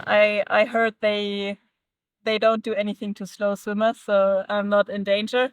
I heard they don't do anything to slow swimmers, so I'm not in danger.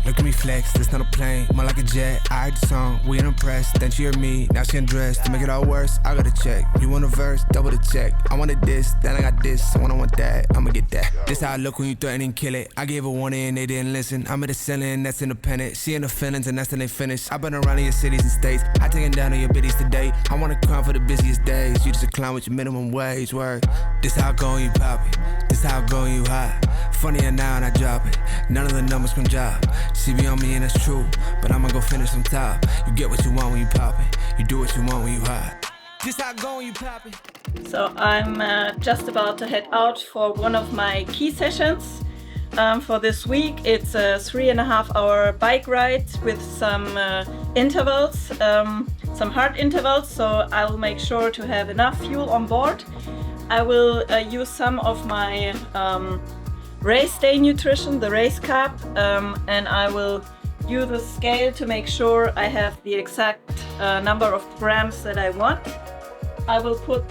Look at me flex, this not a plane, more like a jet. I heard the song, we ain't impressed. Then she heard me, now she undressed. To make it all worse, I got a check. You want a verse, double the check. I wanted this, then I got this. I want that, I'ma get that. This how I look when you threaten and kill it. I gave a warning and they didn't listen. I'm at the ceiling, that's independent. She in the feelings and that's when they finish. I've been around in your cities and states. I taking down on your biddies today. I wanna crown for the busiest days. You just a clown with your minimum wage, word. This how I go and you pop it. This how I go and you hot. Funnier now and I drop it. None of the numbers can drop. She be on me and that's true, but I'ma go finish on top. You get what you want when you pop it. You do what you want when you hot. This how I go when you pop it. So I'm just about to head out for one of my key sessions for this week. It's a 3.5-hour bike ride with some intervals, some hard intervals, so I'll make sure to have enough fuel on board. I will use some of my race day nutrition, the race carb, and I will use the scale to make sure I have the exact number of grams that I want. I will put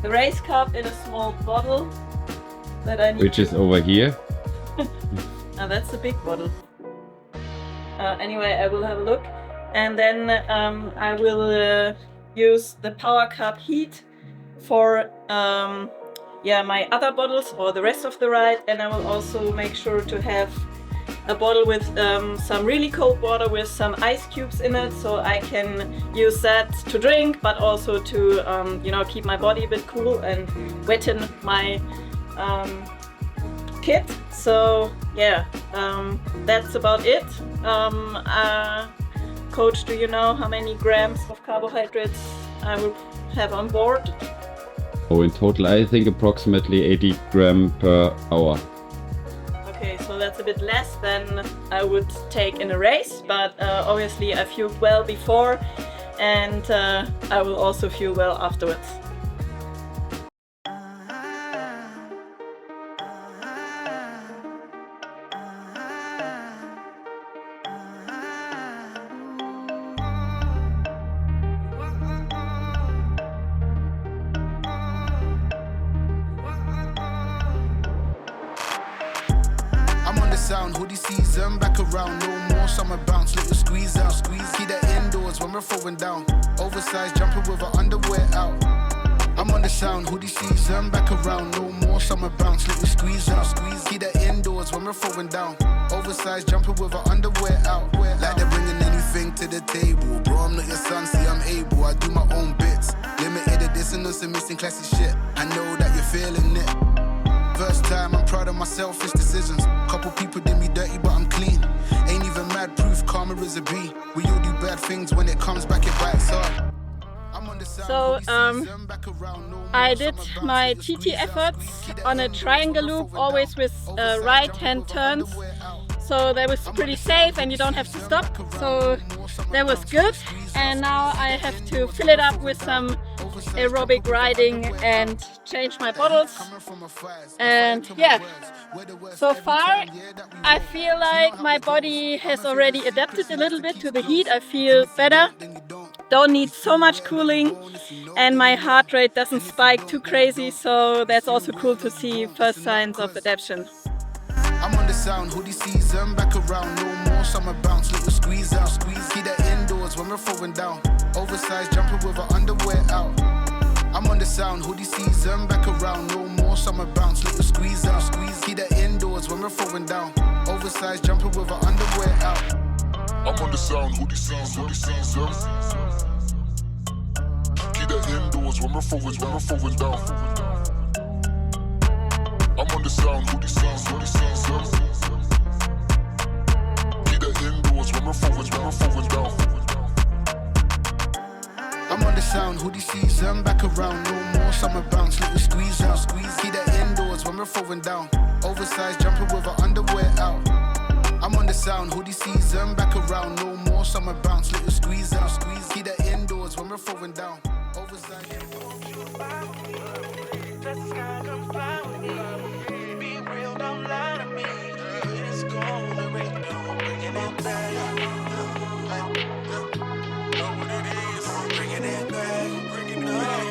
the race carb in a small bottle that I need. Which is over here. Now that's a big bottle. Anyway, I will have a look, and then I will use the Power Carb Heat for my other bottles or the rest of the ride, and I will also make sure to have a bottle with some really cold water with some ice cubes in it, so I can use that to drink, but also to keep my body a bit cool and wetten my kit. So yeah, that's about it. Coach, do you know how many grams of carbohydrates I will have on board? Oh, in total, I think approximately 80 gram per hour. Okay, so that's a bit less than I would take in a race, but obviously I fueled well before, and I will also fuel well afterwards. Sound, hoodie season, back around, no more summer bounce, little squeeze out, keep that indoors when we're throwing down, oversized jumper with our underwear out. I'm on the sound, hoodie season, back around, no more summer bounce, little squeeze out, keep that indoors when we're throwing down, oversized jumper with our underwear out. Like they're bringing anything to the table, bro, I'm not your son, see I'm able, I do my own bits, limited edition and some missing classic shit, I know that you're feeling it. First time, I'm proud of my selfish decisions. Couple people did me dirty, but I'm clean. Ain't even mad proof, karma is a B. We all do bad things, when it comes back, it bites up. So, I did my TT efforts on a triangle loop, always with right-hand turns. So that was pretty safe and you don't have to stop. So that was good. And now I have to fill it up with some aerobic riding and change my bottles. And yeah, so far I feel like my body has already adapted a little bit to the heat. I feel better, don't need so much cooling, and my heart rate doesn't spike too crazy, so that's also cool to see first signs of adaptation. I'm on the sound, hoodie season, back around, no more summer bounce, little squeeze out, keep that indoors when we're throwing down, oversized jumper with our underwear out. I'm on the sound, hoodie season, back around, no more summer bounce, little squeeze out, keep that indoors when we're throwing down, oversized jumper with our underwear out. I'm on the sound, hoodie season, keep that indoors when we're throwing down. I'm on the sound, hoodie season, keep that indoors when we're throwing down. I'm on the sound, hoodie season, back around, no more summer bounce, little squeeze out, keep that indoors when we're throwing down, oversized jumper with our underwear out. I'm on the sound, hoodie season, back around, no more summer bounce, little squeeze out, keep that indoors ones when we're throwing down. Oversized. Be real, don't lie to me. Let's go on the radio, bringing it back. Know what it is, bringing it back, bringing it back.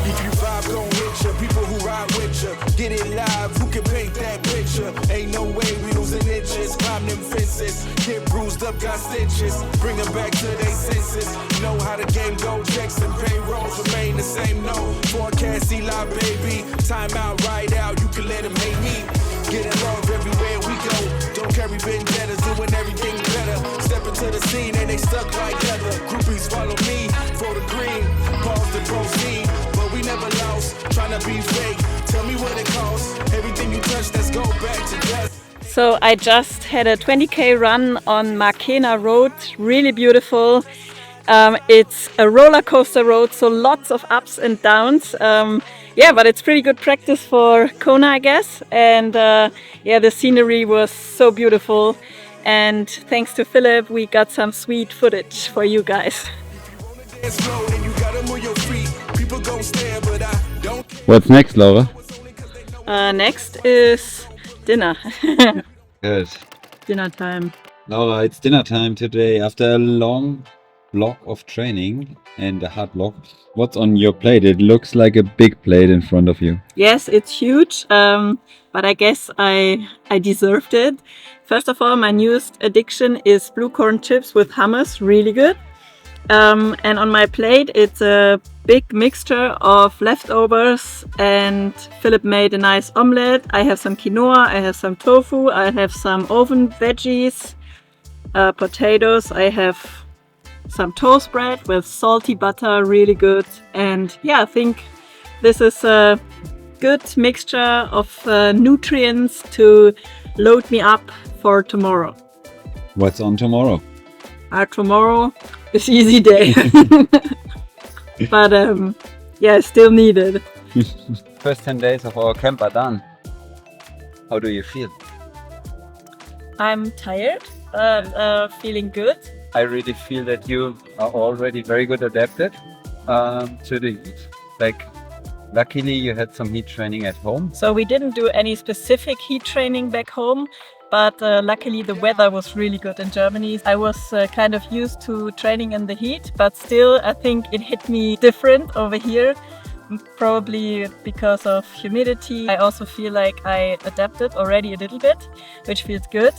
If you vibe, gon' hit ya. People who ride with ya, get it live. Who can paint that picture? Ain't no way we losing inches. Climb them fences, get bruised up, got stitches. Bring them back to their senses. Know how the game go. Checks and payrolls remain the same. No forecast, Eli, baby. Time out, ride out. You can let them hate me. Get along everywhere we go. Don't carry vendettas, doing everything better. Step into the scene and they stuck like leather. Groupies follow me for the green. Pause the proceed, but we never lost. Tryna be fake. Tell me what it costs. Everything you touch, let's go back to dust. So I just had a 20k run on Markena Road, really beautiful. It's a roller coaster road, so lots of ups and downs. Yeah, but it's pretty good practice for Kona, I guess. And yeah, the scenery was so beautiful. And thanks to Philip, we got some sweet footage for you guys. What's next, Laura? Next is dinner. Good. Dinner time. Laura, it's dinner time today. After a long block of training and a hard block, what's on your plate? It looks like a big plate in front of you. Yes, it's huge, but I guess I deserved it. First of all, my newest addiction is blue corn chips with hummus, really good. And on my plate, it's a big mixture of leftovers, and Philip made a nice omelette. I have some quinoa, I have some tofu, I have some oven veggies, potatoes, I have some toast bread with salty butter, really good. And yeah, I think this is a good mixture of nutrients to load me up for tomorrow. What's on tomorrow? Tomorrow is easy day. But yeah, still needed. First 10 days of our camp are done. How do you feel? I'm tired, but feeling good. I really feel that you are already very good adapted to the heat. Like, luckily you had some heat training at home. So we didn't do any specific heat training back home, but luckily the weather was really good in Germany. I was kind of used to training in the heat, but still I think it hit me different over here, probably because of humidity. I also feel like I adapted already a little bit, which feels good.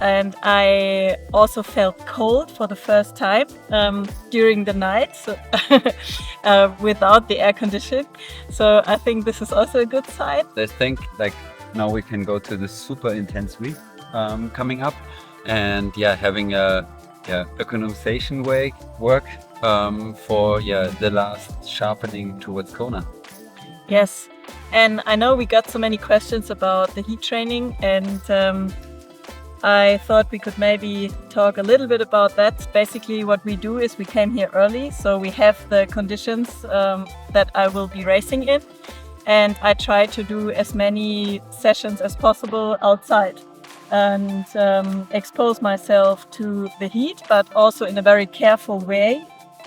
And I also felt cold for the first time during the night, so without the air conditioning. So I think this is also a good sign. I think like now we can go to the super intense week coming up, and yeah, having a economization work for the last sharpening towards Kona. Yes, and I know we got so many questions about the heat training, and I thought we could maybe talk a little bit about that. Basically what we do is we came here early, so we have the conditions that I will be racing in, and I try to do as many sessions as possible outside and expose myself to the heat, but also in a very careful way.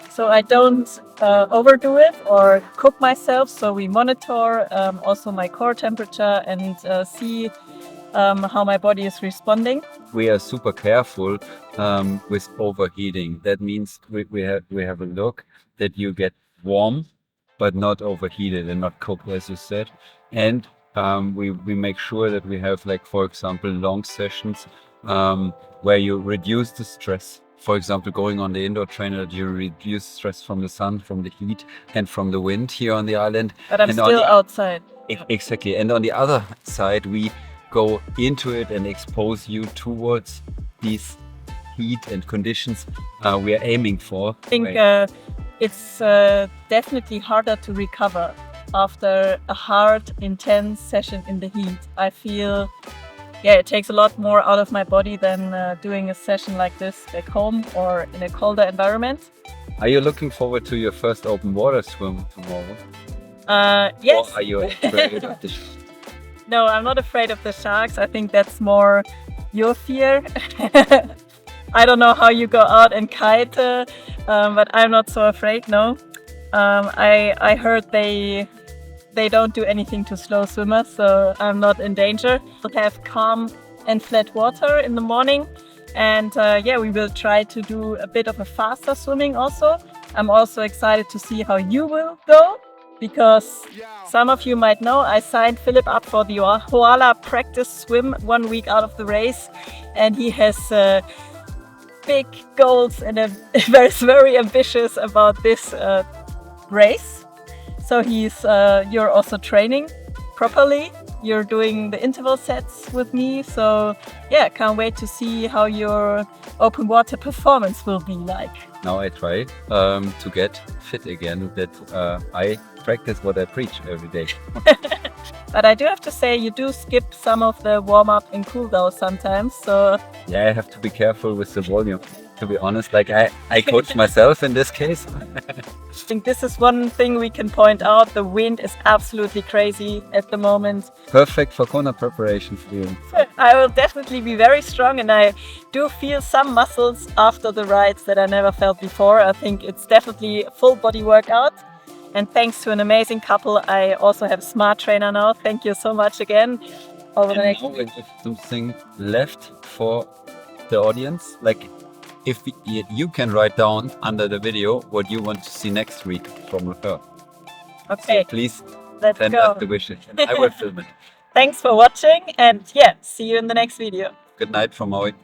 So I don't overdo it or cook myself, so we monitor also my core temperature and see how my body is responding. We are super careful with overheating. That means we have a look that you get warm, but not overheated and not cooked, as you said. And we make sure that we have, like, for example, long sessions where you reduce the stress. For example, going on the indoor trainer, you reduce stress from the sun, from the heat, and from the wind here on the island. But I'm still outside. Exactly. And on the other side, we go into it and expose you towards these heat and conditions we are aiming for. I think it's definitely harder to recover after a hard, intense session in the heat. I feel, it takes a lot more out of my body than doing a session like this back home or in a colder environment. Are you looking forward to your first open water swim tomorrow? Yes. Or are you afraid of the No, I'm not afraid of the sharks. I think that's more your fear. I don't know how you go out and kite, but I'm not so afraid, no. I heard they don't do anything to slow swimmers, so I'm not in danger. We'll have calm and flat water in the morning, and yeah, we will try to do a bit of a faster swimming also. I'm also excited to see how you will go, because some of you might know I signed Philip up for the Hoala practice swim 1 week out of the race, and he has big goals and is very ambitious about this race. So you're also training properly. You're doing the interval sets with me. So yeah, can't wait to see how your open water performance will be like. Now I try to get fit again, that I practice what I preach every day. But I do have to say, you do skip some of the warm-up and cool-down sometimes, so... Yeah, I have to be careful with the volume, to be honest. Like I coach myself in this case. I think this is one thing we can point out. The wind is absolutely crazy at the moment. Perfect for Kona preparation for you. I will definitely be very strong, and I do feel some muscles after the rides that I never felt before. I think it's definitely a full body workout. And thanks to an amazing couple, I also have a smart trainer now. Thank you so much again. Over the next week. Something left for the audience, like if you can write down under the video what you want to see next week from her. Okay. So please Let's send go. us the wishes and I will film it. Thanks for watching, and yeah, see you in the next video. Good night from Maui.